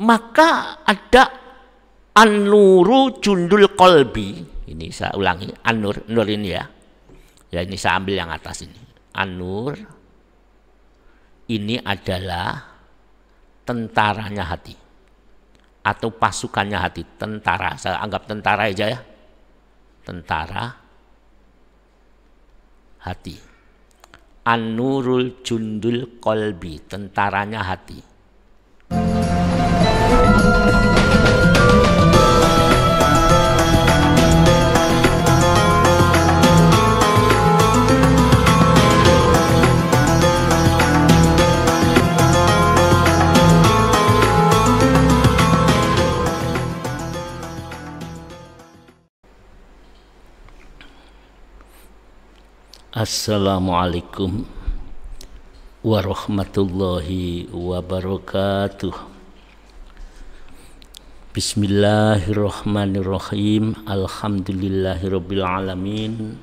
maka ada an-nuru jundul qalbi. Ini saya ulangi, an-nur, nur ini ya. Ya ini saya ambil yang atas ini. An-nur ini adalah tentaranya hati atau pasukannya hati, tentara. Saya anggap tentara aja ya. Tentara hati. An-nurul jundul qalbi, tentaranya hati. Assalamualaikum warahmatullahi wabarakatuh. Bismillahirrahmanirrahim. Alhamdulillahirabbil alamin.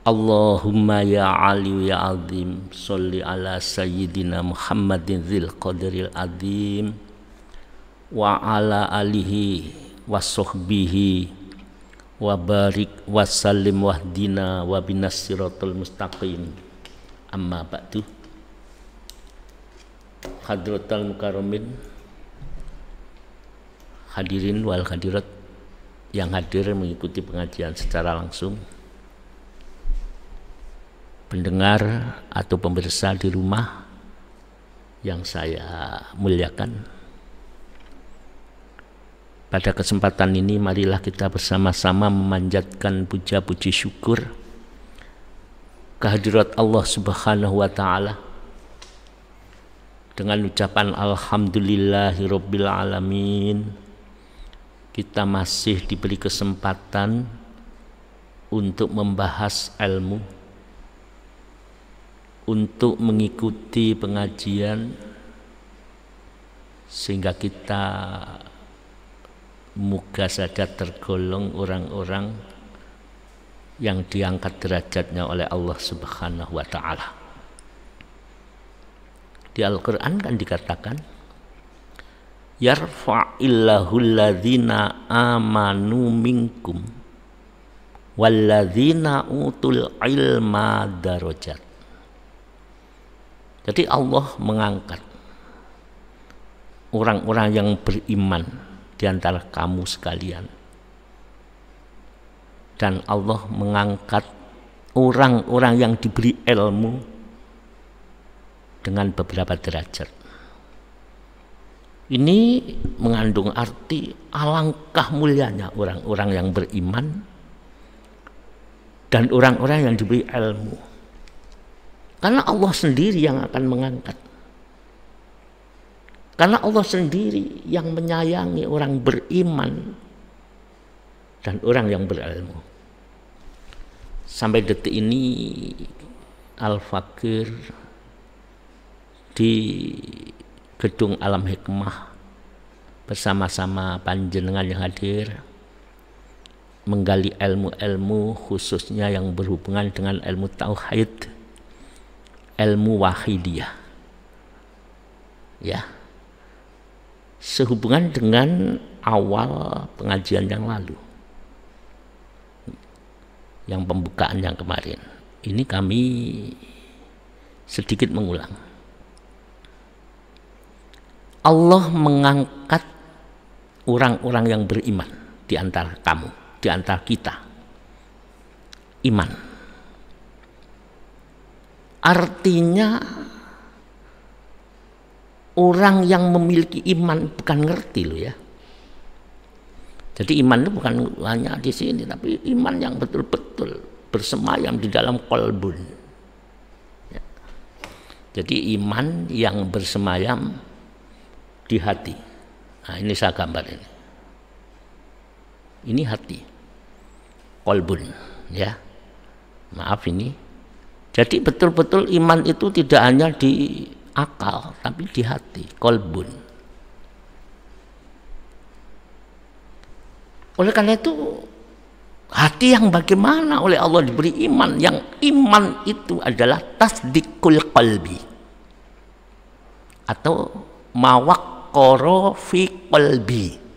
Allahumma ya Ali ya azim, sholli ala sayyidina Muhammadin dzil qadaril azim wa ala alihi wassohbihi wa barik wa sallim wahdina wa binas siratal mustaqim. Amma ba'du. Hadratal mukarramin, hadirin wal hadirat yang hadir mengikuti pengajian secara langsung, pendengar atau pemirsa di rumah yang saya muliakan. Pada kesempatan ini marilah kita bersama-sama memanjatkan puja-puji syukur kehadirat Allah Subhanahu wa taala dengan ucapan alhamdulillahirabbil alamin. Kita masih diberi kesempatan untuk membahas ilmu, untuk mengikuti pengajian, sehingga kita moga saja tergolong orang-orang yang diangkat derajatnya oleh Allah Subhanahu wa taala. Di Al-Qur'an kan dikatakan yarfa'illahu alladzina amanu minkum walladzina utul ilma darajat. Jadi Allah mengangkat orang-orang yang beriman di antara kamu sekalian, dan Allah mengangkat orang-orang yang diberi ilmu dengan beberapa derajat. Ini mengandung arti alangkah mulianya orang-orang yang beriman dan orang-orang yang diberi ilmu, karena Allah sendiri yang akan mengangkat. Karena Allah sendiri yang menyayangi orang beriman dan orang yang berilmu. Sampai detik ini Al-Fakir di Gedung Alam Hikmah bersama-sama panjenengan yang hadir menggali ilmu-ilmu khususnya yang berhubungan dengan ilmu tauhid, ilmu wahidiyah. Ya. Sehubungan dengan awal pengajian yang lalu, yang pembukaan yang kemarin, ini kami sedikit mengulang. Allah mengangkat orang-orang yang beriman di antara kamu, di antara kita. Iman artinya orang yang memiliki iman, bukan ngerti loh ya. Jadi iman itu bukan hanya di sini, tapi iman yang betul-betul bersemayam di dalam qalbun. Ya. Jadi iman yang bersemayam di hati. Nah, ini saya gambar ini. Ini hati, qalbun, ya. Maaf ini. Jadi betul-betul iman itu tidak hanya di akal, tapi di hati, qalbun. Oleh karena itu hati yang bagaimana oleh Allah diberi iman, yang iman itu adalah tasdikul qalbi, atau mawaqqara fi qalbi.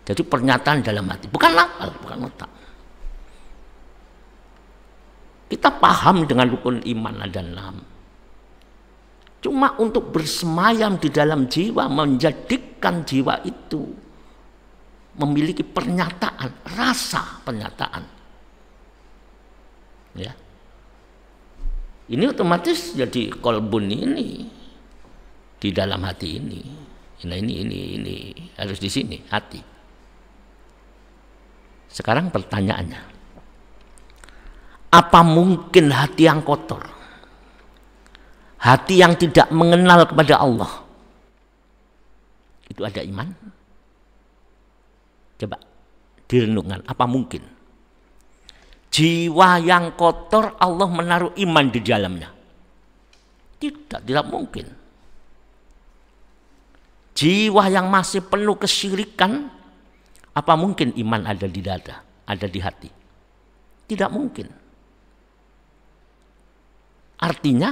Jadi pernyataan dalam hati, bukan akal, bukan otak. Kita paham dengan rukun iman ada 6. Cuma untuk bersemayam di dalam jiwa, menjadikan jiwa itu memiliki pernyataan, rasa pernyataan. Ya. Ini otomatis jadi kolbun ini di dalam hati ini. Nah, ini harus di sini hati. Sekarang pertanyaannya, apa mungkin hati yang kotor, hati yang tidak mengenal kepada Allah, itu ada iman? Coba direnungkan, apa mungkin? Jiwa yang kotor Allah menaruh iman di dalamnya? Tidak mungkin. Jiwa yang masih penuh kesyirikan, apa mungkin iman ada di dada, ada di hati? Tidak mungkin. Artinya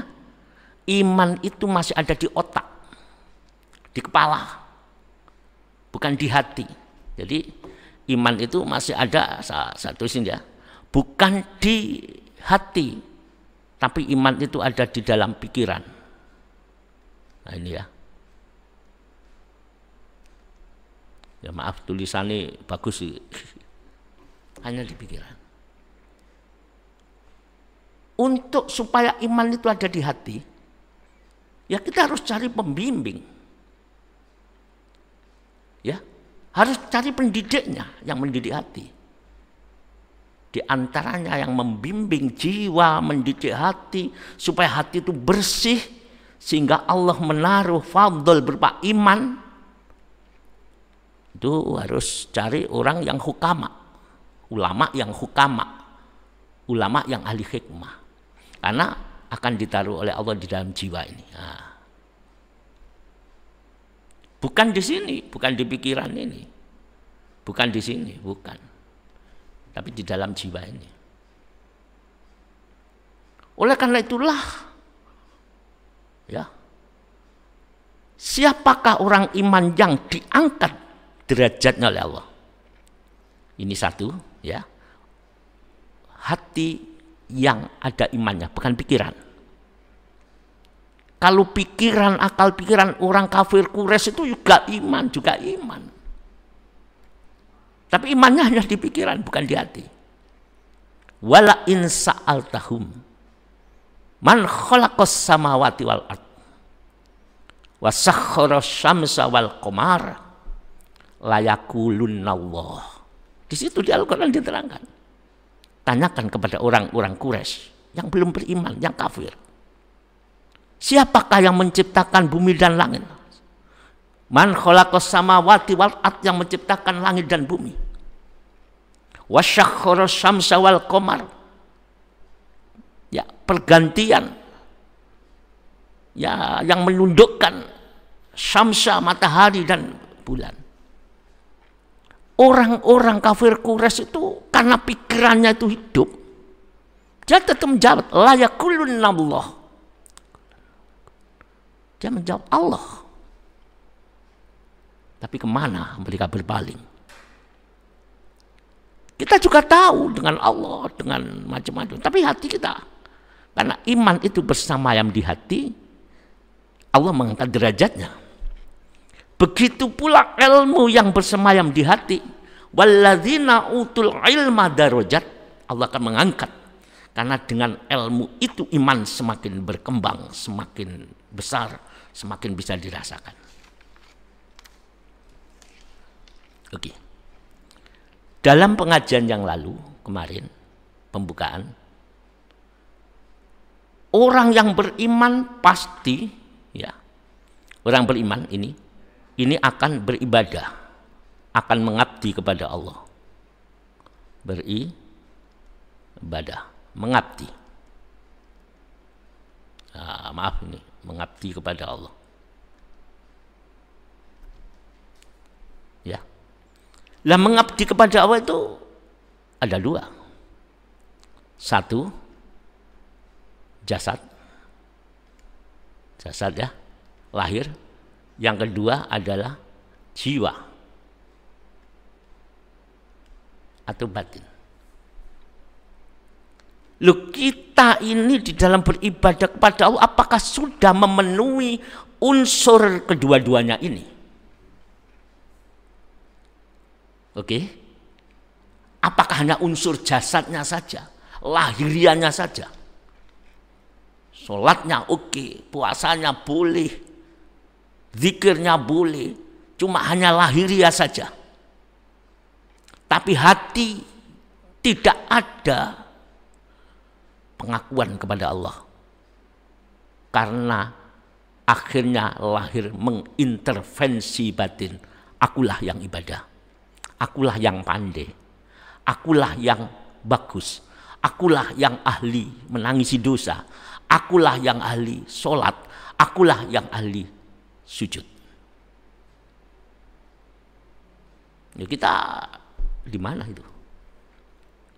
iman itu masih ada di otak, di kepala, bukan di hati. Jadi iman itu masih ada, satu sini ya, bukan di hati, tapi iman itu ada di dalam pikiran. Nah ini ya. Ya maaf tulisannya bagus sih. Hanya di pikiran. Untuk supaya iman itu ada di hati, ya kita harus cari pembimbing. Ya, harus cari pendidiknya yang mendidik hati. Di antaranya yang membimbing jiwa, mendidik hati supaya hati itu bersih sehingga Allah menaruh fadl berupa iman. Itu harus cari orang yang hukama, ulama yang hukama, ulama yang ahli hikmah. Karena akan ditaruh oleh Allah di dalam jiwa ini. Nah. Bukan di sini, bukan di pikiran ini, bukan di sini, bukan. Tapi di dalam jiwa ini. Oleh karena itulah, ya, siapakah orang iman yang diangkat derajatnya oleh Allah? Ini satu, ya, hati yang ada imannya, bukan pikiran. Kalau pikiran, akal pikiran orang kafir Quraisy itu juga iman, Tapi imannya hanya di pikiran, bukan di hati. Wala in sa'altahum man khalaqas samawati wal ard wa sakhkhara syamsa wal qamara la yaqulunallah. Di situ di Al-Qur'an diterangkan. Tanyakan kepada orang-orang Quraisy yang belum beriman, yang kafir. Siapakah yang menciptakan bumi dan langit? Man khalaqas samawati wal ard, yang menciptakan langit dan bumi. Wasyakhkhara syamsa wal qamar. Ya, pergantian. Ya, yang menundukkan syamsa, matahari dan bulan. Orang-orang kafir Quraisy itu karena pikirannya itu hidup, dia tetap menjawab la yaqulunallah. Dia menjawab Allah. Tapi kemana mereka berpaling? Kita juga tahu dengan Allah, dengan macam-macam. Tapi hati kita, karena iman itu bersemayam di hati, Allah mengangkat derajatnya. Begitu pula ilmu yang bersemayam di hati. Walladzina utul ilma darajat, Allah akan mengangkat. Karena dengan ilmu itu iman semakin berkembang, semakin besar, semakin bisa dirasakan. Oke. Dalam pengajian yang lalu, kemarin, pembukaan, orang yang beriman pasti, ya, orang beriman ini akan beribadah, akan mengabdi kepada Allah. Beribadah, mengabdi. Nah, maaf ini, mengabdi kepada Allah. Ya. Lah mengabdi kepada Allah itu ada dua. Satu, jasad ya, lahir. Yang kedua adalah jiwa atau batin. Loh, kita ini di dalam beribadah kepada Allah apakah sudah memenuhi unsur kedua-duanya ini? Oke. Apakah hanya unsur jasadnya saja, lahiriannya saja? Sholatnya oke, puasanya boleh, zikirnya boleh, cuma hanya lahiriah saja. Tapi hati tidak ada pengakuan kepada Allah, karena akhirnya lahir mengintervensi batin. Akulah yang ibadah, akulah yang pandai, akulah yang bagus, akulah yang ahli menangisi dosa, akulah yang ahli sholat, akulah yang ahli sujud. Ya, kita di mana itu?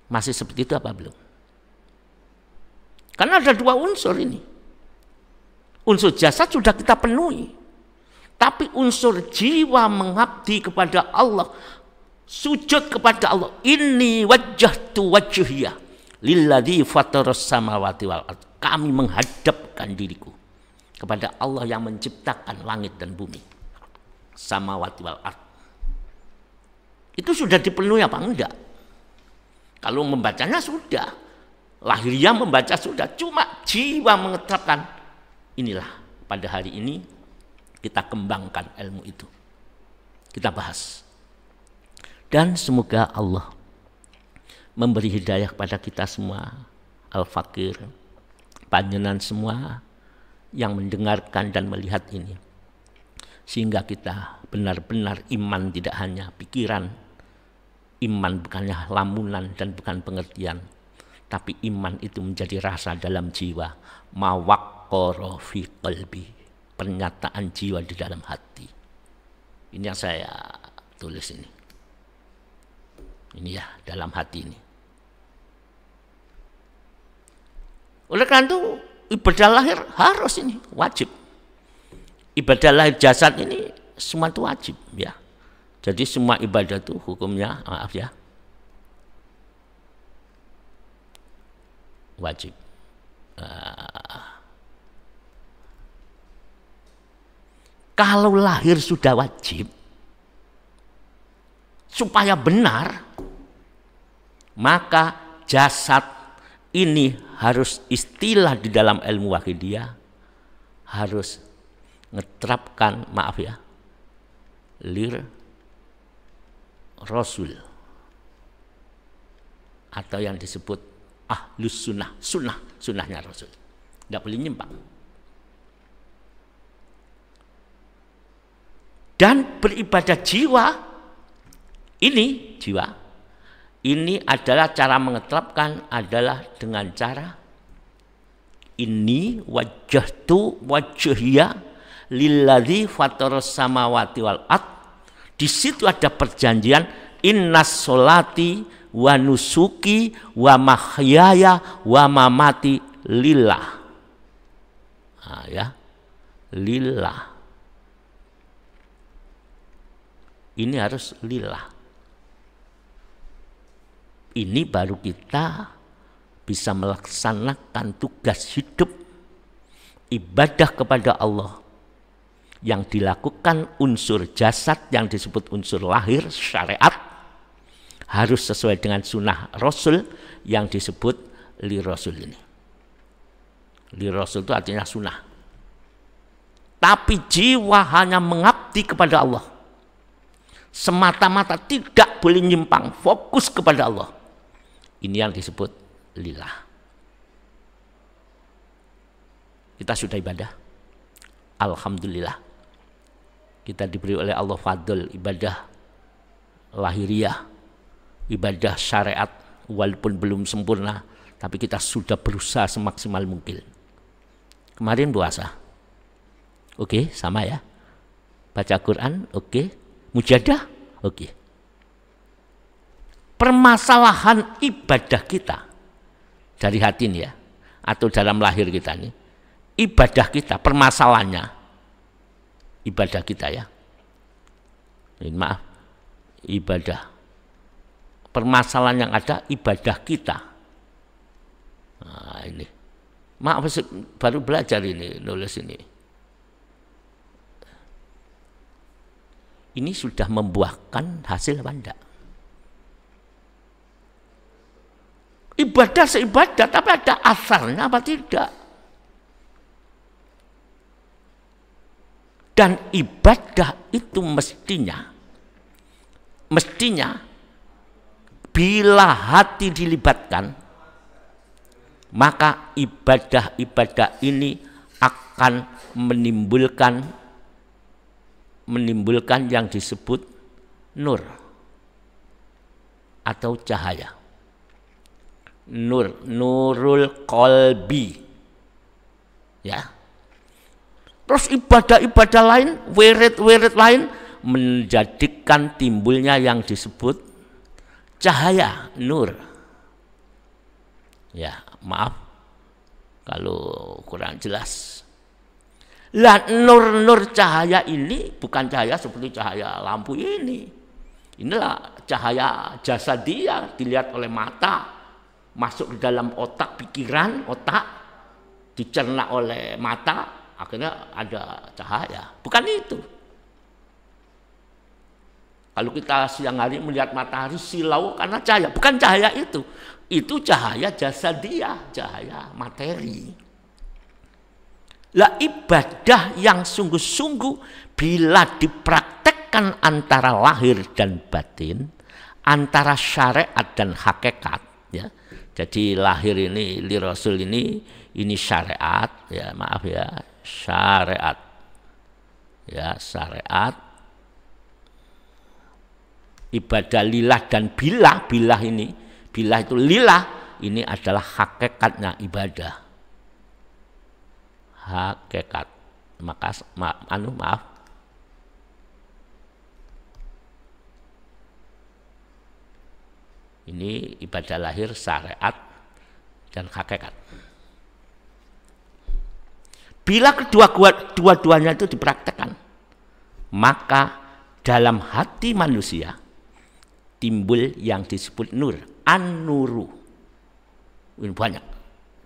Masih seperti itu apa belum? Karena ada dua unsur ini. Unsur jasad sudah kita penuhi. Tapi unsur jiwa mengabdi kepada Allah, sujud kepada Allah. Inni wajjahtu wajhiya lilladzi fataras samawati wal ardh. Kami menghadapkan diriku kepada Allah yang menciptakan langit dan bumi. Samawati wal ardh. Itu sudah dipenuhi apa enggak? Kalau membacanya sudah. Lahiriah membaca sudah, cuma jiwa mengetapkan. Inilah pada hari ini kita kembangkan ilmu itu, kita bahas, dan semoga Allah memberi hidayah kepada kita semua, al-fakir, panjenengan semua yang mendengarkan dan melihat ini, sehingga kita benar-benar iman tidak hanya pikiran, iman bukannya lamunan dan bukan pengertian, tapi iman itu menjadi rasa dalam jiwa, mawaqqara fi qalbi, pernyataan jiwa di dalam hati. Ini yang saya tulis ini. Ini ya, dalam hati ini. Oleh karena itu ibadah lahir harus ini, wajib. Ibadah lahir jasad ini semua itu wajib ya. Jadi semua ibadah itu hukumnya, maaf ya, wajib. Kalau lahir sudah wajib, supaya benar, maka jasad ini harus, istilah di dalam ilmu wakidiyah, harus ngeterapkan, maaf ya, lir rasul, atau yang disebut ahlus sunnah, sunnahnya rasul, nggak boleh nyimpang. Dan beribadah jiwa ini, jiwa ini adalah cara mengetapkan adalah dengan cara ini, wajjahtu wajhiya lilladzi fataras samawati wal ardh. Di situ ada perjanjian innas sholati wa nusuki wa mahyaya wa mamati lillah. Nah, ya, lillah. Ini harus lillah. Ini baru kita bisa melaksanakan tugas hidup ibadah kepada Allah yang dilakukan unsur jasad yang disebut unsur lahir syariat harus sesuai dengan sunnah Rasul yang disebut li Rasul ini. Li Rasul itu artinya sunnah. Tapi jiwa hanya mengabdi kepada Allah, semata-mata, tidak boleh nyimpang, fokus kepada Allah. Ini yang disebut lillah. Kita sudah ibadah, alhamdulillah. Kita diberi oleh Allah fadl ibadah lahiriah, ibadah syariat, walaupun belum sempurna, tapi kita sudah berusaha semaksimal mungkin. Kemarin puasa, oke, sama ya. Baca Quran, oke. Mujadah, oke. Permasalahan ibadah kita dari hati ini ya, atau dalam lahir kita ini, ibadah kita permasalahannya ibadah kita ya. Maaf, ibadah. Permasalahan yang ada ibadah kita. Nah, ini. Maaf, baru belajar ini, nulis ini. Ini sudah membuahkan hasil apa enggak? Ibadah seibadah, tapi ada asarnya apa tidak? Dan ibadah itu mestinya bila hati dilibatkan, maka ibadah-ibadah ini akan menimbulkan yang disebut nur atau cahaya. Nurul qalbi. Ya. Terus ibadah-ibadah lain, wirid-wirid lain menjadikan timbulnya yang disebut cahaya, nur. Ya, maaf kalau kurang jelas. Lah nur cahaya ini bukan cahaya seperti cahaya lampu ini. Inilah cahaya jasadiyah, dilihat oleh mata, masuk ke dalam otak, pikiran, otak, dicerna oleh mata, akhirnya ada cahaya. Bukan itu. Kalau kita siang hari melihat matahari silau karena cahaya, bukan cahaya itu. Itu cahaya jasadiyah, cahaya materi. Lah ibadah yang sungguh-sungguh bila dipraktekkan antara lahir dan batin, antara syariat dan hakikat, ya. Jadi lahir ini li Rasul ini syariat, ya maaf ya, syariat. Ya, syariat. Ibadah lillah dan bilah ini, bilah itu lillah, ini adalah hakikatnya ibadah. Hakikat. Maka maaf. Ini ibadah lahir, syariat dan hakikat. Bila kedua-duanya itu dipraktekkan, maka dalam hati manusia timbul yang disebut nur, an-nuru. Ini banyak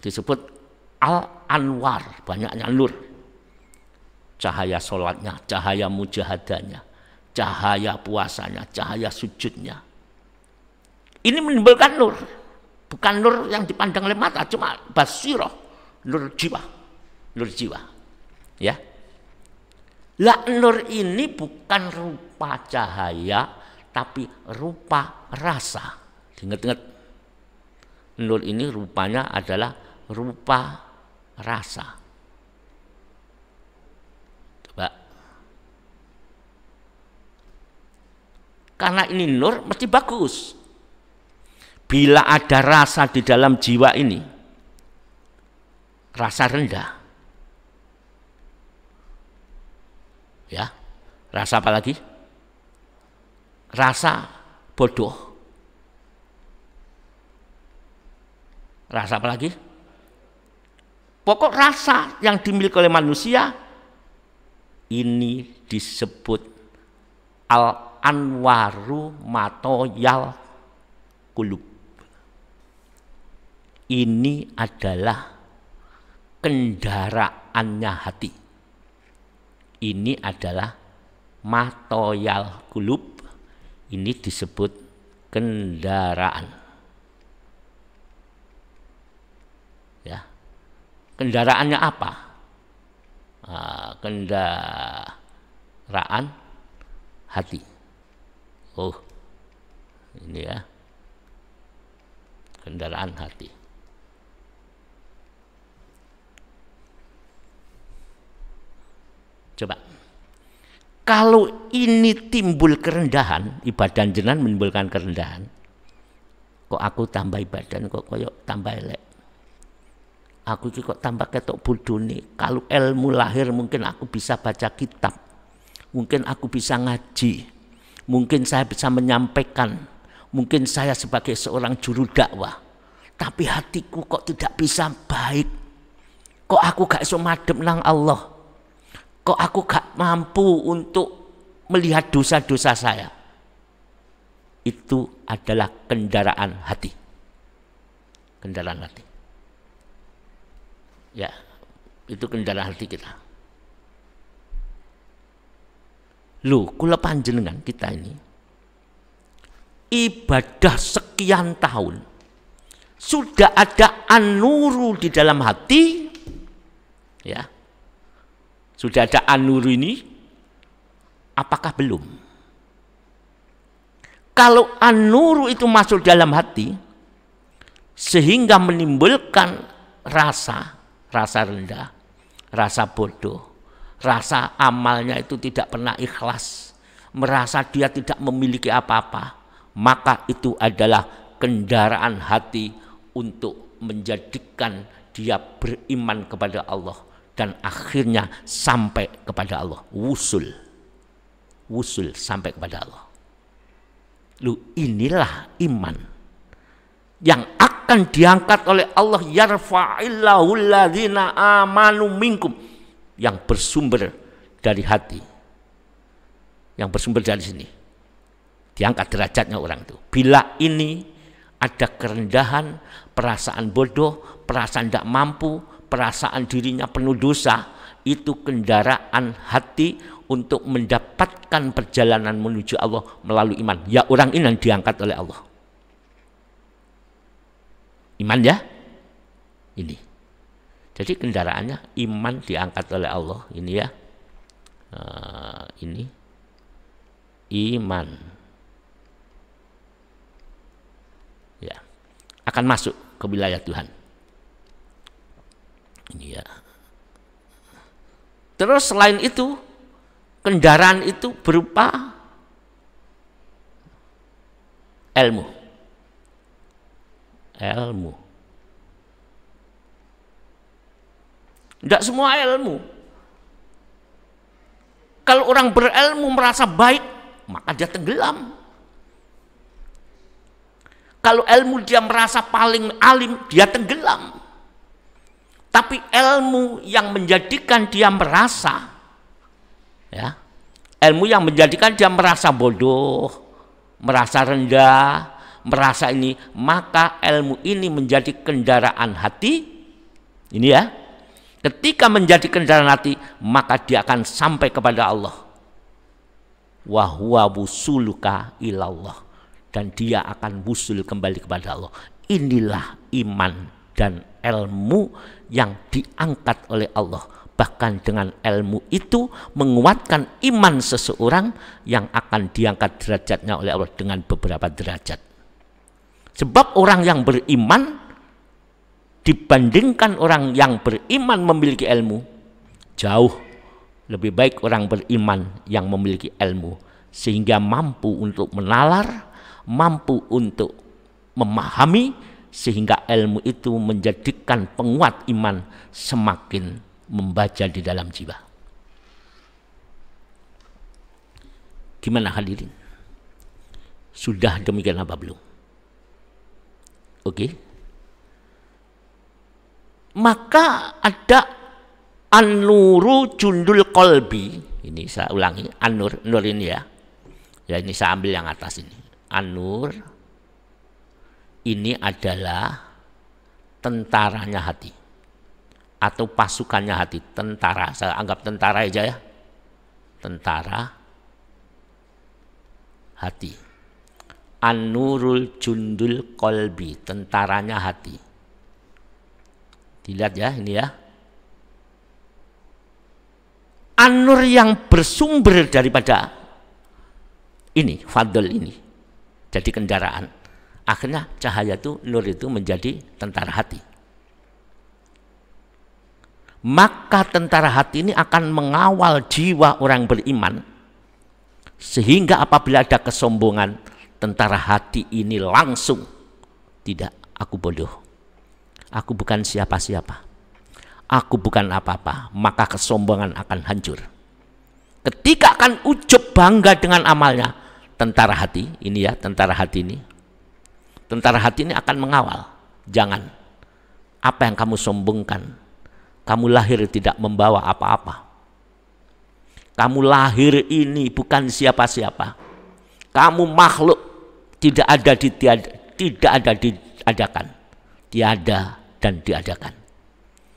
disebut al-anwar, banyaknya nur. Cahaya sholatnya, cahaya mujahadanya, cahaya puasanya, cahaya sujudnya. Ini menimbulkan nur, bukan nur yang dipandang oleh mata, cuma basirah, nur jiwa, ya. Lah nur ini bukan rupa cahaya, tapi rupa rasa. Ingat-ingat, nur ini rupanya adalah rupa rasa. Coba. Karena ini nur mesti bagus. Bila ada rasa di dalam jiwa ini, rasa rendah, ya, rasa apa lagi? Rasa bodoh. Rasa apa lagi? Pokok rasa yang dimiliki oleh manusia ini disebut al-anwaru matoyal kulub. Ini adalah kendaraannya hati. Ini adalah matoyal kulub. Ini disebut kendaraan. Ya. Kendaraannya apa? Kendaraan hati. Oh, ini ya. Kendaraan hati. Coba. Kalau ini timbul kerendahan, ibadah jenengan menimbulkan kerendahan. Kok aku tambah badan kok koyok tambah elek. Aku kok tambah ketok bodoh nih. Kalau ilmu lahir mungkin aku bisa baca kitab. Mungkin aku bisa ngaji. Mungkin saya bisa menyampaikan. Mungkin saya sebagai seorang juru dakwah. Tapi hatiku kok tidak bisa baik. Kok aku gak iso madhep nang Allah. kok aku gak mampu untuk melihat dosa-dosa saya. Itu adalah kendaraan hati. Kendaraan hati. Ya, itu kendaraan hati kita. Loh, kula panjenengan kita ini ibadah sekian tahun, sudah ada an-nuru di dalam hati, ya. Sudah ada an-nuru ini, apakah belum? Kalau an-nuru itu masuk dalam hati, sehingga menimbulkan rasa rendah, rasa bodoh, rasa amalnya itu tidak pernah ikhlas, merasa dia tidak memiliki apa-apa, maka itu adalah kendaraan hati untuk menjadikan dia beriman kepada Allah dan akhirnya sampai kepada Allah, wusul sampai kepada Allah. Lu inilah iman yang akan diangkat oleh Allah, yarfa'illahu alladzina amanu minkum, yang bersumber dari hati, yang bersumber dari sini, diangkat derajatnya orang itu. Bila ini ada kerendahan, perasaan bodoh, perasaan tidak mampu, perasaan dirinya penuh dosa, itu kendaraan hati untuk mendapatkan perjalanan menuju Allah melalui iman. Ya, orang ini yang diangkat oleh Allah. Iman ya, ini. Jadi kendaraannya iman diangkat oleh Allah. Ini ya, ini iman. Ya, akan masuk ke wilayah Tuhan. Ini ya. Terus selain itu, kendaraan itu berupa ilmu. Tidak semua ilmu. Kalau orang berilmu merasa baik, maka dia tenggelam. Kalau ilmu dia merasa paling alim, dia tenggelam. Tapi ilmu yang menjadikan dia merasa, ya, ilmu yang menjadikan dia merasa bodoh, merasa rendah, merasa ini, maka ilmu ini menjadi kendaraan hati. Ini ya, ketika menjadi kendaraan hati, maka dia akan sampai kepada Allah. Wa huwa wusuluka ilallah, dan dia akan wusul kembali kepada Allah. Inilah iman dan ilmu yang diangkat oleh Allah. Bahkan dengan ilmu itu menguatkan iman seseorang yang akan diangkat derajatnya oleh Allah dengan beberapa derajat. Sebab orang yang beriman dibandingkan orang yang beriman memiliki ilmu, jauh lebih baik orang beriman yang memiliki ilmu, sehingga mampu untuk menalar, mampu untuk memahami, sehingga ilmu itu menjadikan penguat iman semakin membaca di dalam jiwa. Gimana hadirin? Sudah demikian apa belum? Oke. Maka ada an-nuru jundul qalbi. Ini saya ulangi, an-nur, nur ini ya. Ya, ini saya ambil yang atas ini. An-nur ini adalah tentaranya hati atau pasukannya hati. Tentara, saya anggap tentara aja ya. Tentara hati. An-nurul jundul qalbi, tentaranya hati. Dilihat ya, ini ya. An-nur yang bersumber daripada ini, fadl ini, jadi kendaraan. Akhirnya cahaya itu, nur itu menjadi tentara hati. Maka tentara hati ini akan mengawal jiwa orang beriman, sehingga apabila ada kesombongan, tentara hati ini langsung, tidak, aku bodoh, aku bukan siapa-siapa, aku bukan apa-apa, maka kesombongan akan hancur. Ketika akan ujub bangga dengan amalnya, tentara hati ini ya, tentara hati ini akan mengawal. Jangan, apa yang kamu sombongkan, kamu lahir tidak membawa apa-apa. Kamu lahir ini bukan siapa-siapa. Kamu makhluk tidak ada diadakan. Tiada dan diadakan.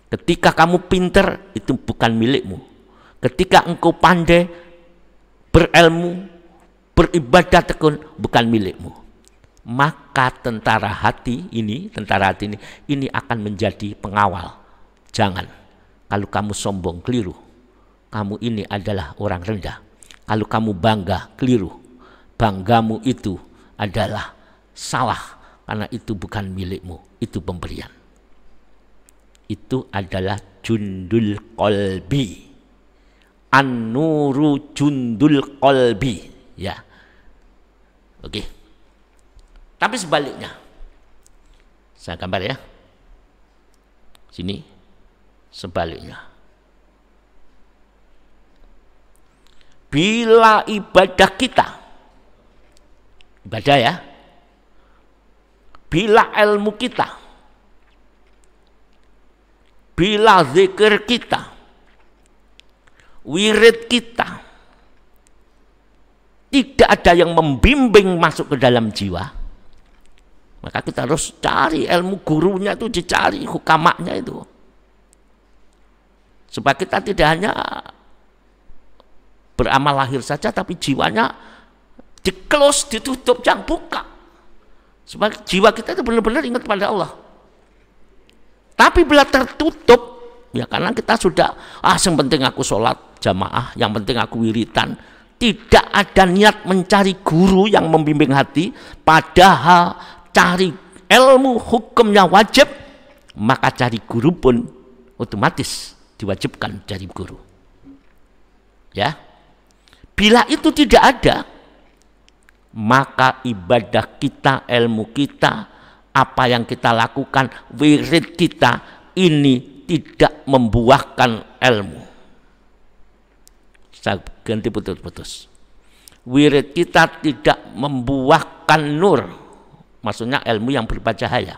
Ketika kamu pinter, itu bukan milikmu. Ketika engkau pandai, berilmu, beribadah tekun, bukan milikmu. Maka tentara hati ini akan menjadi pengawal. Jangan. Kalau kamu sombong, keliru. Kamu ini adalah orang rendah. Kalau kamu bangga, keliru. Banggamu itu adalah salah. Karena itu bukan milikmu. Itu pemberian. Itu adalah jundul qalbi. An-nuru jundul qalbi. Ya. Oke. Tapi sebaliknya. Saya gambar ya. Sini. Sebaliknya. Bila ibadah kita, ibadah ya, bila ilmu kita, bila zikir kita, wirid kita, tidak ada yang membimbing masuk ke dalam jiwa, maka kita harus cari ilmu gurunya itu, dicari hukamaknya itu, supaya kita tidak hanya beramal lahir saja, tapi jiwanya di-close, ditutup, jangan buka. Supaya jiwa kita itu benar-benar ingat pada Allah. Tapi bila tertutup, ya karena kita sudah, yang penting aku sholat jamaah, yang penting aku wiritan. Tidak ada niat mencari guru yang membimbing hati, padahal cari ilmu hukumnya wajib, maka cari guru pun otomatis diwajibkan cari guru. Ya. Bila itu tidak ada, maka ibadah kita, ilmu kita, apa yang kita lakukan, wirid kita, ini tidak membuahkan ilmu. Saya ganti putus-putus. Wirid kita tidak membuahkan nur, maksudnya ilmu yang berupa cahaya.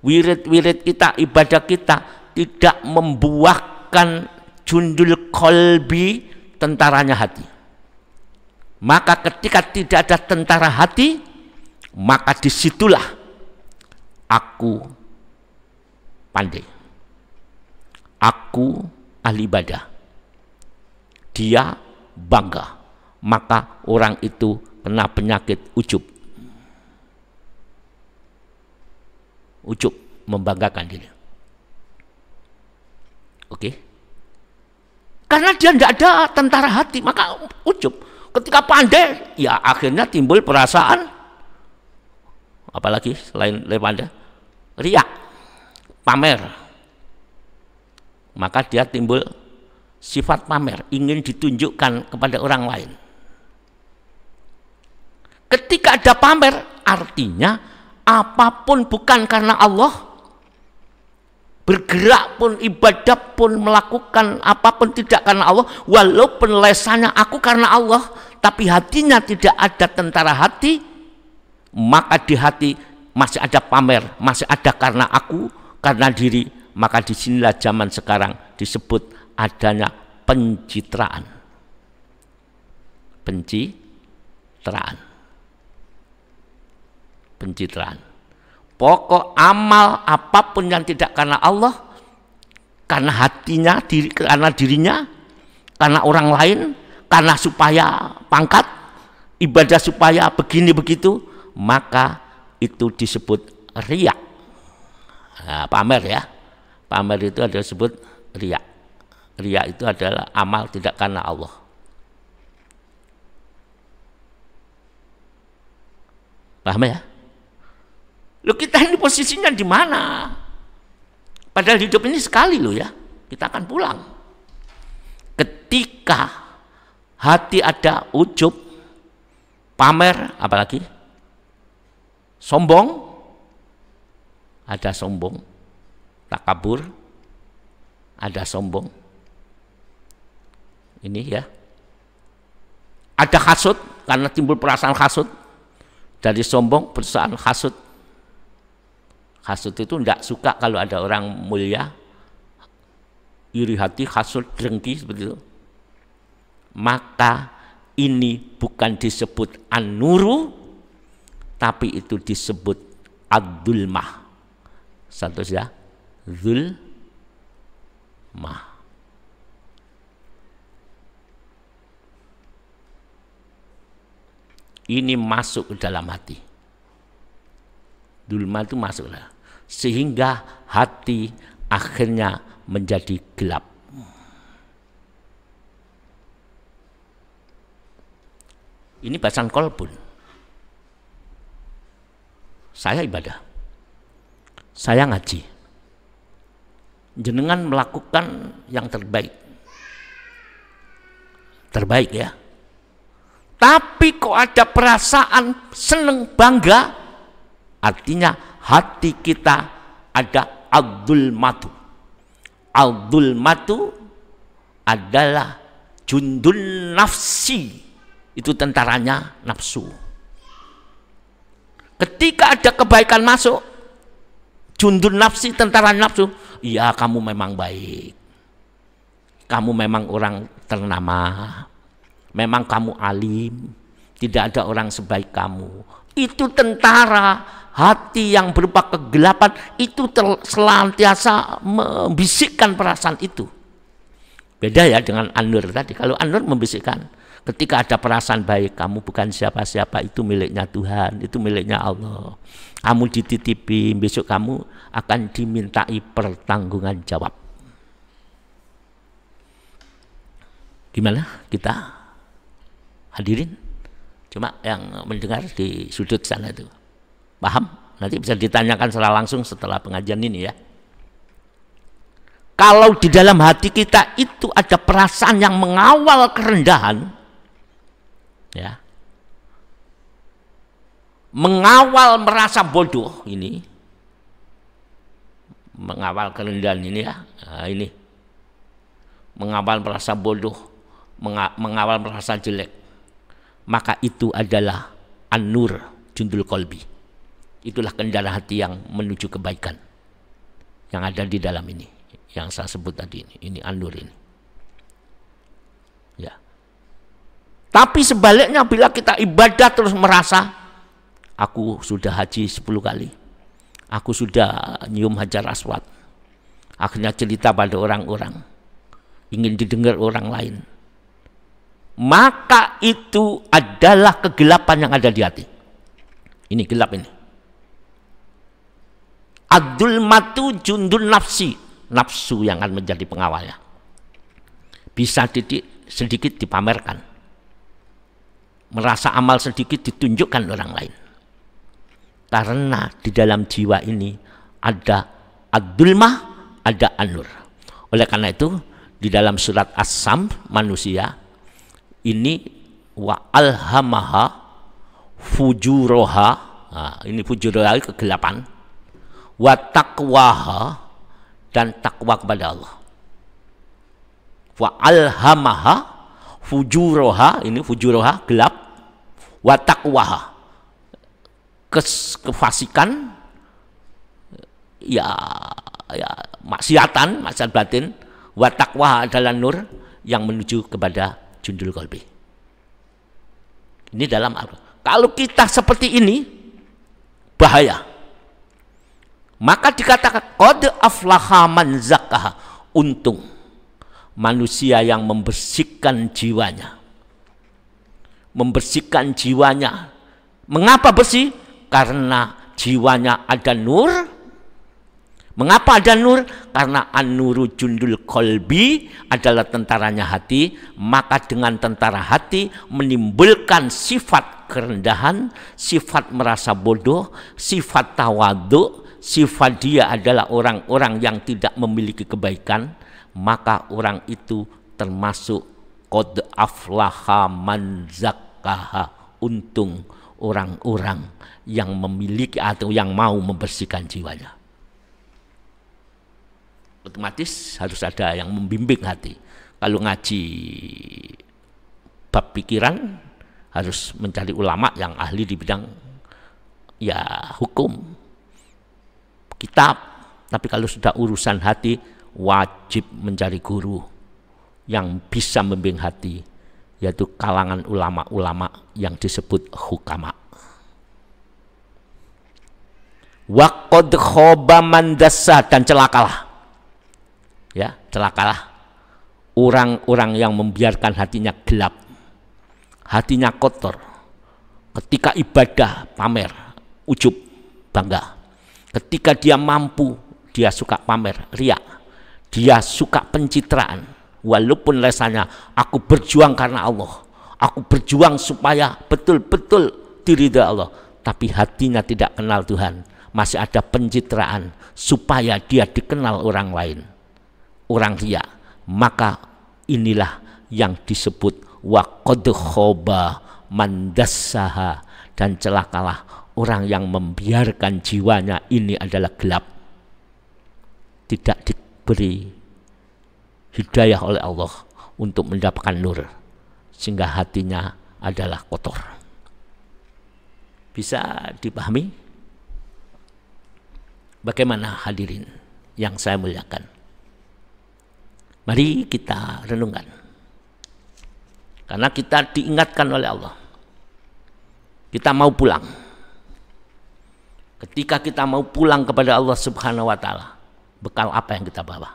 Wirid-wirid kita, ibadah kita tidak membuahkan jundul qalbi, tentaranya hati. Maka ketika tidak ada tentara hati, maka disitulah aku pandai, aku ahli ibadah, dia bangga, maka orang itu kena penyakit ujub. Ujub, membanggakan diri. Oke. Karena dia tidak ada tentara hati, maka ujub. Ketika pandai, ya akhirnya timbul perasaan, apalagi selain pandai, riak, pamer. Maka dia timbul sifat pamer, ingin ditunjukkan kepada orang lain. Ketika ada pamer, artinya apapun bukan karena Allah, bergerak pun, ibadah pun, melakukan apapun tidak karena Allah, walaupun lesannya aku karena Allah, tapi hatinya tidak ada tentara hati, maka di hati masih ada pamer, masih ada karena aku, karena diri. Maka disinilah zaman sekarang disebut adanya pencitraan. Pencitraan. Pencitraan. Pokok amal apapun yang tidak karena Allah, karena hatinya, karena dirinya, karena orang lain, karena supaya pangkat, ibadah supaya begini begitu, maka itu disebut riya. Nah, pamer ya. Pamer itu adalah disebut riya. Riya itu adalah amal tidak karena Allah. Paham ya? Loh, kita ini posisinya di mana? Padahal hidup ini sekali loh ya. Kita akan pulang. Ketika hati ada ujub, pamer, apalagi sombong, ada sombong, takabur, ada sombong. Ini ya. Ada hasud, karena timbul perasaan hasud. Dari sombong, perasaan hasud. Hasud itu tidak suka kalau ada orang mulia, iri hati, hasud, dengki, seperti itu. maka ini bukan disebut an-nuru, tapi itu disebut ad-dulmah. Satu saja, zulmah. Ini masuk ke dalam hati. Dulma itu masuk, sehingga hati akhirnya menjadi gelap. Ini bahasan kolbun. Saya ibadah, saya ngaji, jenengan melakukan yang terbaik ya. Tapi kok ada perasaan seneng, bangga, artinya hati kita ada Abdul Matu. Abdul Matu adalah jundul nafsi, itu tentaranya nafsu. Ketika ada kebaikan masuk, jundul nafsi, tentara nafsu, iya kamu memang baik, kamu memang orang ternama, memang kamu alim, tidak ada orang sebaik kamu. Itu tentara hati yang berupa kegelapan, itu selantiasa membisikkan perasaan itu. Beda ya dengan an-nur tadi. Kalau an-nur membisikkan, ketika ada perasaan baik, kamu bukan siapa-siapa, itu miliknya Tuhan, itu miliknya Allah. Kamu dititipi, besok kamu akan dimintai pertanggungan jawab. Gimana kita? Hadirin, cuma yang mendengar di sudut sana itu paham? Nanti bisa ditanyakan secara langsung setelah pengajian ini ya. Kalau di dalam hati kita itu ada perasaan yang mengawal kerendahan, ya, mengawal merasa bodoh, ini mengawal kerendahan ini ya, nah, ini mengawal merasa bodoh, mengawal merasa jelek, maka itu adalah an-nur jundul qalbi. Itulah kendara hati yang menuju kebaikan yang ada di dalam ini, yang saya sebut tadi ini an-nur ini. Ya. Tapi sebaliknya, bila kita ibadah terus merasa aku sudah haji 10 kali, aku sudah nyium hajar aswad, akhirnya cerita pada orang-orang, ingin didengar orang lain, maka itu adalah kegelapan yang ada di hati. Ini gelap ini. Abdul Matu jundul nafsi, nafsu yang akan menjadi pengawalnya. Bisa sedikit dipamerkan, merasa amal sedikit ditunjukkan orang lain. Karena di dalam jiwa ini ada ad-dulmah, ada an-nur. Oleh karena itu di dalam surat As-Sam manusia ini wa alhamaha fujuroha, nah, ini fujuroha kegelapan, wa taqwaha, dan takwa kepada Allah. Wa alhamaha fujuroha, ini fujuroha gelap, wa taqwaha kefasikan, ya maksiatan, maksiat batin, wa taqwaha adalah nur yang menuju kepada jundul qalbi. Ini dalam apa? Kalau kita seperti ini bahaya. Maka dikatakan qad aflaha man zakkaha, untung manusia yang membersihkan jiwanya. Membersihkan jiwanya. Mengapa bersih? Karena jiwanya ada nur. Mengapa ada nur? Karena an-nuru jundul qalbi adalah tentaranya hati, maka dengan tentara hati menimbulkan sifat kerendahan, sifat merasa bodoh, sifat tawadhu, sifat dia adalah orang-orang yang tidak memiliki kebaikan, maka orang itu termasuk qad aflaha man zakkaha, untung orang-orang yang memiliki atau yang mau membersihkan jiwanya. Otomatis harus ada yang membimbing hati. Kalau ngaji bab pikiran harus mencari ulama yang ahli di bidang ya hukum, kitab. Tapi kalau sudah urusan hati, wajib mencari guru yang bisa membimbing hati, yaitu kalangan ulama-ulama yang disebut hukama. Wa qad khaba man dassa, dan celakalah, ya, celakalah orang-orang yang membiarkan hatinya gelap, hatinya kotor, ketika ibadah pamer, ujub, bangga. Ketika dia mampu, dia suka pamer, riak, dia suka pencitraan, walaupun lesanya aku berjuang karena Allah, aku berjuang supaya betul-betul diridhai Allah, tapi hatinya tidak kenal Tuhan, masih ada pencitraan supaya dia dikenal orang lain, orang riak. Maka inilah yang disebut wa qad khaba man dassaha, dan celakalah orang yang membiarkan jiwanya ini adalah gelap, tidak diberi hidayah oleh Allah untuk mendapatkan nur, sehingga hatinya adalah kotor. Bisa dipahami? Bagaimana hadirin yang saya muliakan? Mari kita renungkan, karena kita diingatkan oleh Allah. Kita mau pulang. Ketika kita mau pulang kepada Allah Subhanahu wa Ta'ala, bekal apa yang kita bawa?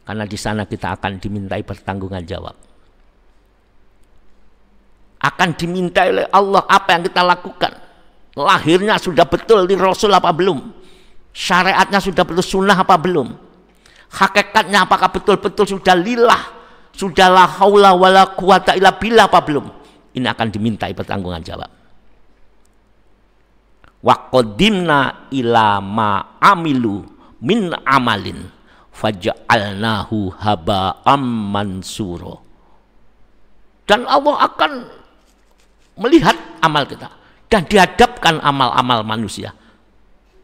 Karena di sana kita akan dimintai pertanggungan jawab. Akan dimintai oleh Allah apa yang kita lakukan. Lahirnya sudah betul di Rasul apa belum? Syariatnya sudah betul sunnah apa belum? Hakikatnya apakah betul-betul sudah lillah, sudah la haula wala quwata illa billah apa belum? Ini akan dimintai pertanggungan jawab. Wa qadimna ila ma amilu min amalin faja'alnahu haba'am mansura. Dan Allah akan melihat amal kita dan dihadapkan amal-amal manusia,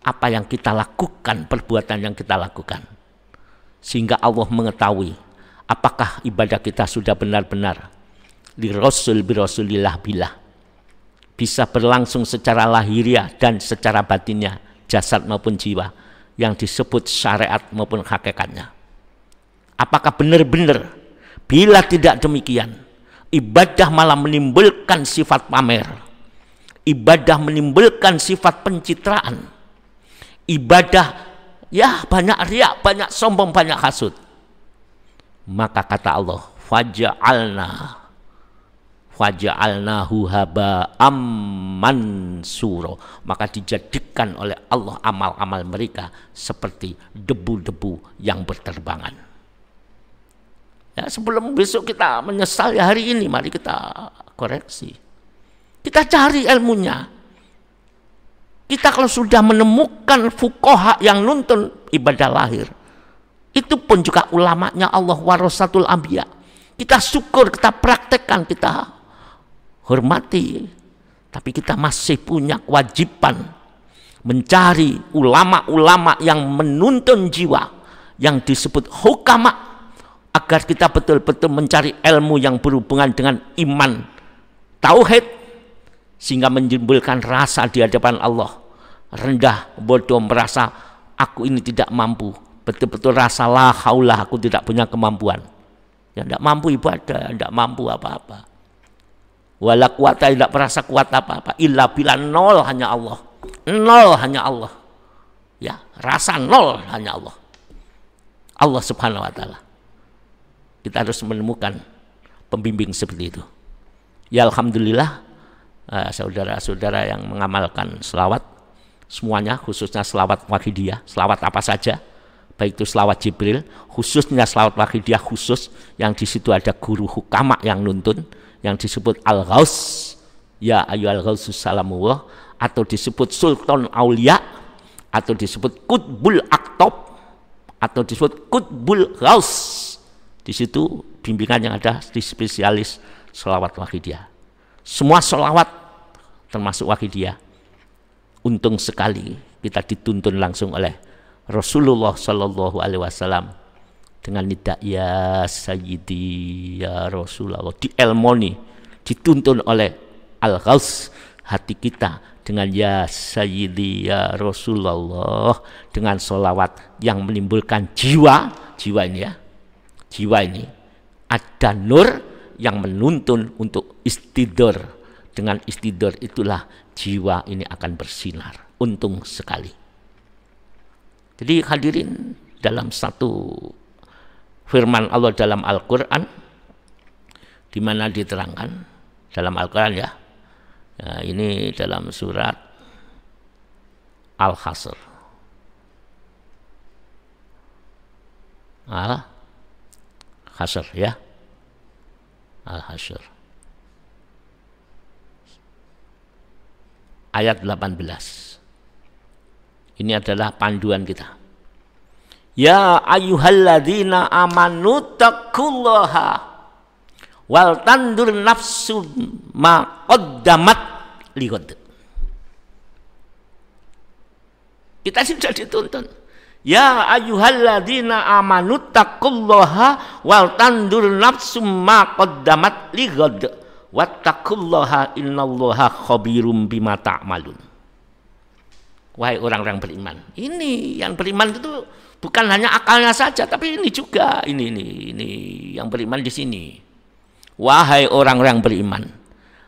apa yang kita lakukan, perbuatan yang kita lakukan, sehingga Allah mengetahui apakah ibadah kita sudah benar-benar li rasul bi rasulillah billah, bisa berlangsung secara lahiriah dan secara batinnya, jasad maupun jiwa, yang disebut syariat maupun hakikatnya. Apakah benar-benar? Bila tidak demikian, ibadah malah menimbulkan sifat pamer, ibadah menimbulkan sifat pencitraan, ibadah ya banyak riak, banyak sombong, banyak hasud. Maka kata Allah, faja'alnahu haba'am mansura, maka dijadikan oleh Allah amal-amal mereka seperti debu-debu yang berterbangan. Ya, sebelum besok kita menyesal, ya hari ini mari kita koreksi, kita cari ilmunya. Kita kalau sudah menemukan fuqaha yang nuntun ibadah lahir, itu pun juga ulamanya Allah warasatul anbiya, kita syukur, kita praktekkan, kita hormati. Tapi kita masih punya kewajiban mencari ulama-ulama yang menuntun jiwa, yang disebut hukama, agar kita betul-betul mencari ilmu yang berhubungan dengan iman, tauhid, sehingga menimbulkan rasa di hadapan Allah rendah, bodoh, merasa aku ini tidak mampu, betul-betul rasa la haula, aku tidak punya kemampuan, ya tidak mampu ibadah, tidak mampu apa-apa. Wala kuwata, tidak merasa kuat apa-apa, illa bila, nol hanya Allah, nol hanya Allah, ya rasa nol hanya Allah, Allah Subhanahu wa Ta'ala. Kita harus menemukan pembimbing seperti itu. Ya alhamdulillah, saudara-saudara yang mengamalkan selawat semuanya, khususnya selawat wahidiyah, selawat apa saja, baik itu selawat Jibril, khususnya selawat wahidiyah khusus, yang di situ ada guru hukama yang nuntun, yang disebut Al-Ghaus, ya ayyuhal ghausus salamullah, atau disebut Sultan Aulia, atau disebut Qutbul Aqtab, atau disebut Qutbul Ghaus. Di situ bimbingan yang ada di spesialis selawat wahidiyah. Semua selawat termasuk wahidiyah. Untung sekali kita dituntun langsung oleh Rasulullah Shallallahu Alaihi Wasallam dengan nida ya Sayyidi ya Rasulullah, dielmoni, dituntun oleh Al-Ghaus hati kita dengan ya Sayyidi ya Rasulullah, dengan sholawat yang menimbulkan jiwa ini ya, jiwa ini ada nur yang menuntun untuk istidor. Dengan istidor itulah jiwa ini akan bersinar. Untung sekali. Jadi hadirin, dalam satu firman Allah dalam Al-Quran, di mana diterangkan dalam Al-Quran ya, ini dalam surat Al-Hasr. Al-Hasr ya. Al-Hasr. Ayat 18. Ini adalah panduan kita. Ya ayyuhalladzina amanu taqullaha wal tandur nafsu ma qaddamat lighad. Kita sudah dituntun. Ya ayyuhalladzina amanu taqullaha wal tandur nafsu ma qaddamat lighad. Wattaqullaha innallaha khabirum bima ta'malun. Wahai orang-orang beriman. Ini yang beriman itu bukan hanya akalnya saja, tapi ini juga ini yang beriman di sini. Wahai orang-orang beriman.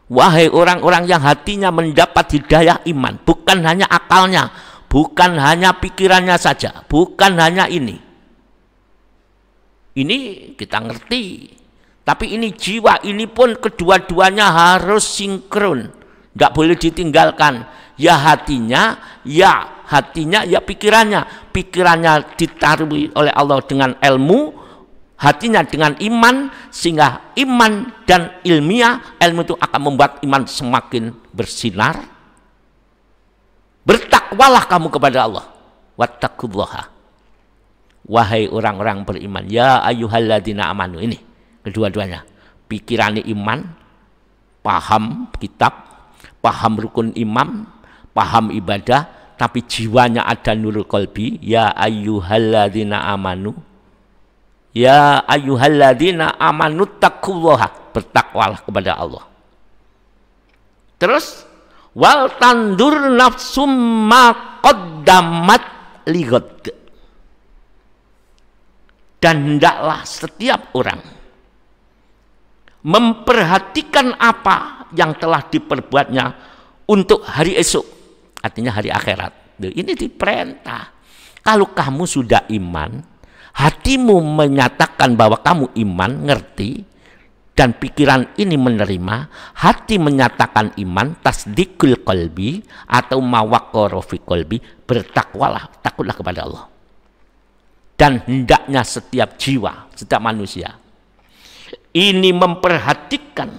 Wahai orang-orang yang hatinya mendapat hidayah iman, bukan hanya akalnya, bukan hanya pikirannya saja, bukan hanya ini. Ini kita ngerti. Tapi ini jiwa, ini pun kedua-duanya harus sinkron, tidak boleh ditinggalkan. Ya hatinya, ya pikirannya. Pikirannya ditaruh oleh Allah dengan ilmu, hatinya dengan iman, sehingga iman dan ilmiah, ilmu itu akan membuat iman semakin bersinar. Bertakwalah kamu kepada Allah. Wattaqullaha. Wahai orang-orang beriman, ya ayyuhalladzina amanu. Ini kedua-duanya, pikiran iman, paham kitab, paham rukun imam, paham ibadah, tapi jiwanya ada nurul qalbi. Ya ayyuhalladzina amanu, ya ayyuhalladzina amanu taqullaha, bertakwalah kepada Allah. Terus wal tandur nafsum ma qaddamat lighad, dan hendaklah setiap orang memperhatikan apa yang telah diperbuatnya untuk hari esok, artinya hari akhirat. Ini diperintah. Kalau kamu sudah iman, hatimu menyatakan bahwa kamu iman, ngerti, dan pikiran ini menerima, hati menyatakan iman, tasdikul qalbi atau mawaqqara fi qalbi, bertakwalah, takutlah kepada Allah. Dan hendaknya setiap jiwa, setiap manusia ini memperhatikan,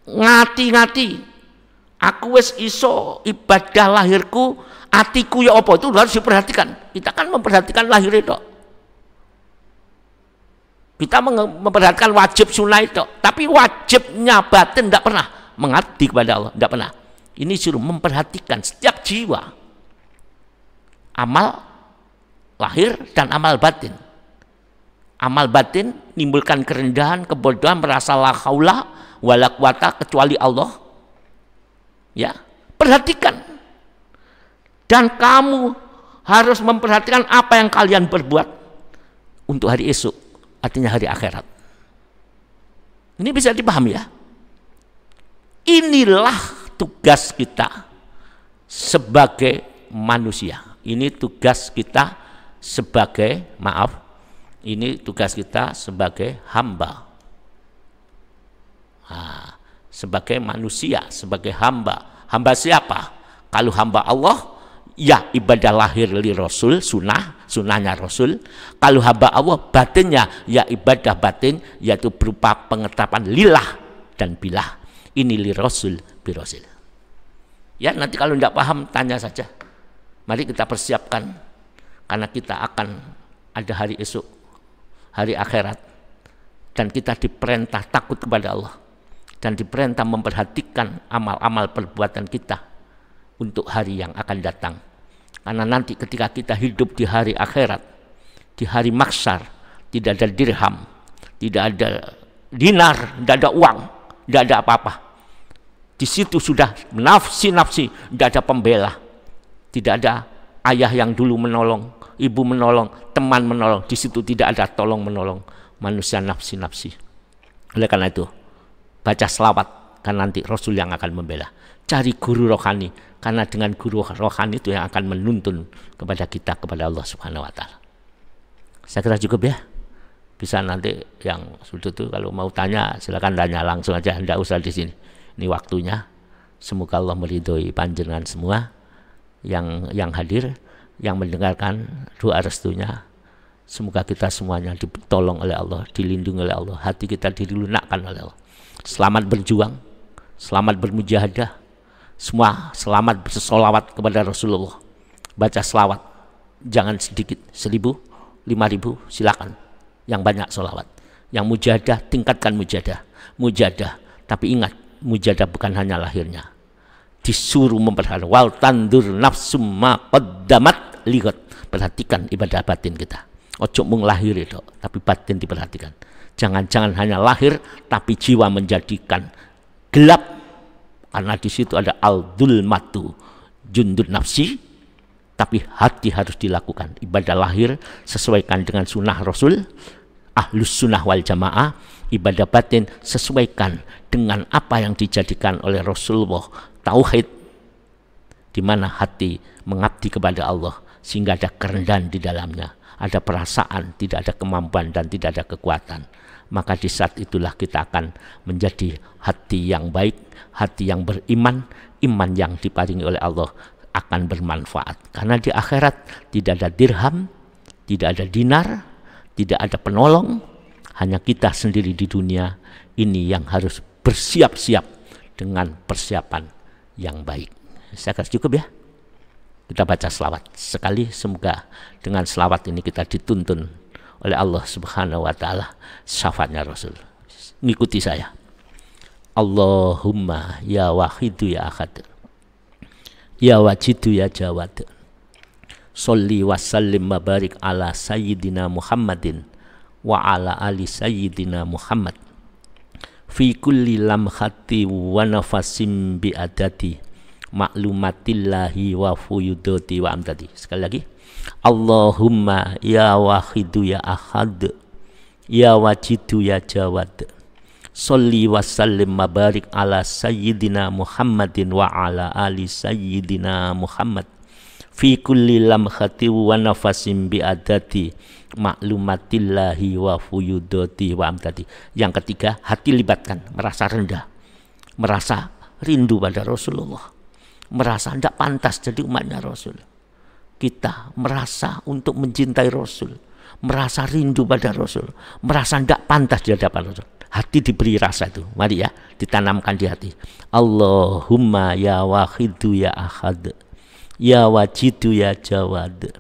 ngati-ngati, aku wis iso ibadah lahirku, atiku ya apa, itu harus diperhatikan. Kita kan memperhatikan lahir itu, kita memperhatikan wajib sunnah itu, tapi wajibnya batin tidak pernah mengabdi kepada Allah, tidak pernah. Ini suruh memperhatikan setiap jiwa, amal lahir dan amal batin. Amal batin nimbulkan kerendahan, kebodohan, merasa la haula wala quwata kecuali Allah. Ya, perhatikan. Dan kamu harus memperhatikan apa yang kalian berbuat untuk hari esok, artinya hari akhirat. Ini bisa dipahami ya. Inilah tugas kita sebagai manusia. Ini tugas kita sebagai, ini tugas kita sebagai hamba, sebagai manusia, sebagai hamba. Hamba siapa? Kalau hamba Allah, ya ibadah lahir li Rasul, sunnahnya Rasul. Kalau hamba Allah, batinnya ya ibadah batin, yaitu berupa pengetapan lillah dan bilah. Ini li Rasul bi Rasul. Ya, nanti kalau tidak paham tanya saja. Mari kita persiapkan, karena kita akan ada hari esok, hari akhirat, dan kita diperintah takut kepada Allah dan diperintah memperhatikan amal-amal perbuatan kita untuk hari yang akan datang. Karena nanti ketika kita hidup di hari akhirat, di hari mahsyar, tidak ada dirham, tidak ada dinar, tidak ada uang, tidak ada apa-apa. Di situ sudah nafsi-nafsi, tidak ada pembela, tidak ada ayah yang dulu menolong, ibu menolong, teman menolong. Di situ tidak ada tolong menolong, manusia nafsi-nafsi. Oleh karena itu, baca selawat, kan nanti Rasul yang akan membela. Cari guru rohani, karena dengan guru rohani itu yang akan menuntun kepada kita, kepada Allah Subhanahu wa Ta'ala. Saya kira cukup ya. Bisa nanti yang sudah itu kalau mau tanya silakan tanya langsung aja, tidak usah di sini. Ini waktunya. Semoga Allah meridhoi panjenengan semua yang hadir, yang mendengarkan doa restunya. Semoga kita semuanya ditolong oleh Allah, dilindungi oleh Allah, hati kita dilunakkan oleh Allah. Selamat berjuang, selamat bermujahadah, semua selamat bersolawat kepada Rasulullah. Baca selawat, jangan sedikit, 1000, 5000, silakan. Yang banyak solawat. Yang mujahadah, tingkatkan mujahadah. Tapi ingat, mujahadah bukan hanya lahirnya. Disuruh memperhatikan wal tandur nafsum ma qaddamat lihat. Perhatikan ibadah batin kita. Ojo mung lahir itu, tapi batin diperhatikan. Jangan-jangan hanya lahir, tapi jiwa menjadikan gelap. Karena di situ ada al-dzulmatu jundun nafsi, tapi hati harus dilakukan. Ibadah lahir sesuaikan dengan sunnah Rasul, ahlus sunnah wal jamaah. Ibadah batin sesuaikan dengan apa yang dijadikan oleh Rasulullah, tauhid, di mana hati mengabdi kepada Allah, sehingga ada kerendahan di dalamnya. Ada perasaan, tidak ada kemampuan dan tidak ada kekuatan. Maka di saat itulah kita akan menjadi hati yang baik, hati yang beriman, iman yang diparingi oleh Allah akan bermanfaat. Karena di akhirat tidak ada dirham, tidak ada dinar, tidak ada penolong, hanya kita sendiri di dunia ini yang harus bersiap-siap dengan persiapan yang baik. Saya kira cukup ya. Kita baca selawat sekali, semoga dengan selawat ini kita dituntun oleh Allah Subhanahu wa Ta'ala syafaatnya Rasul. Ngikuti saya. Allahumma ya wahidu ya ahad, ya wajidu ya jawad, sholli wa sallim wa barik ala sayyidina Muhammadin wa ala ali sayyidina Muhammad fi kulli lamhati wa nafasim bi adati maklumatillahi wa fuyudoti wa amdadi. Sekali lagi, Allahumma ya wahidu ya ahad, ya wajidu ya jawad, sholli wa sallim wa barik ala sayyidina Muhammadin wa ala ali sayyidina Muhammad fi kulli lamhati wa nafasim bi adati maklumatillahi wa fuyudoti wa amdadi. Yang ketiga, hati libatkan, merasa rendah, merasa rindu pada Rasulullah, merasa tidak pantas jadi umatnya Rasul. Kita merasa untuk mencintai Rasul, merasa rindu pada Rasul, merasa tidak pantas di hadapan Rasul. Hati diberi rasa itu, mari ya, ditanamkan di hati. Allahumma ya wahidu ya ahad, ya wajidu ya jawad,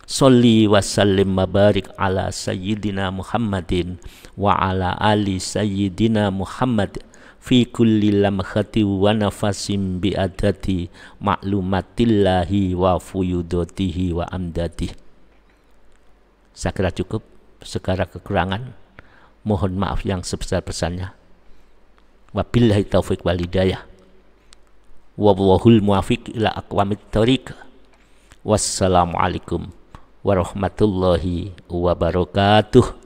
sholli wa sallim wa barik ala sayyidina Muhammadin wa ala ali sayyidina Muhammad fi kulli lamhati wa nafasim bi adati maklumatillahi wa fuyudotihi wa amdati. Saya kira cukup. Segala kekurangan mohon maaf yang sebesar-besarnya. Wabillahi taufiq wal hidayah. Wallahul muwafiq ila aqwamit thoriq. Wassalamualaikum warahmatullahi wabarakatuh.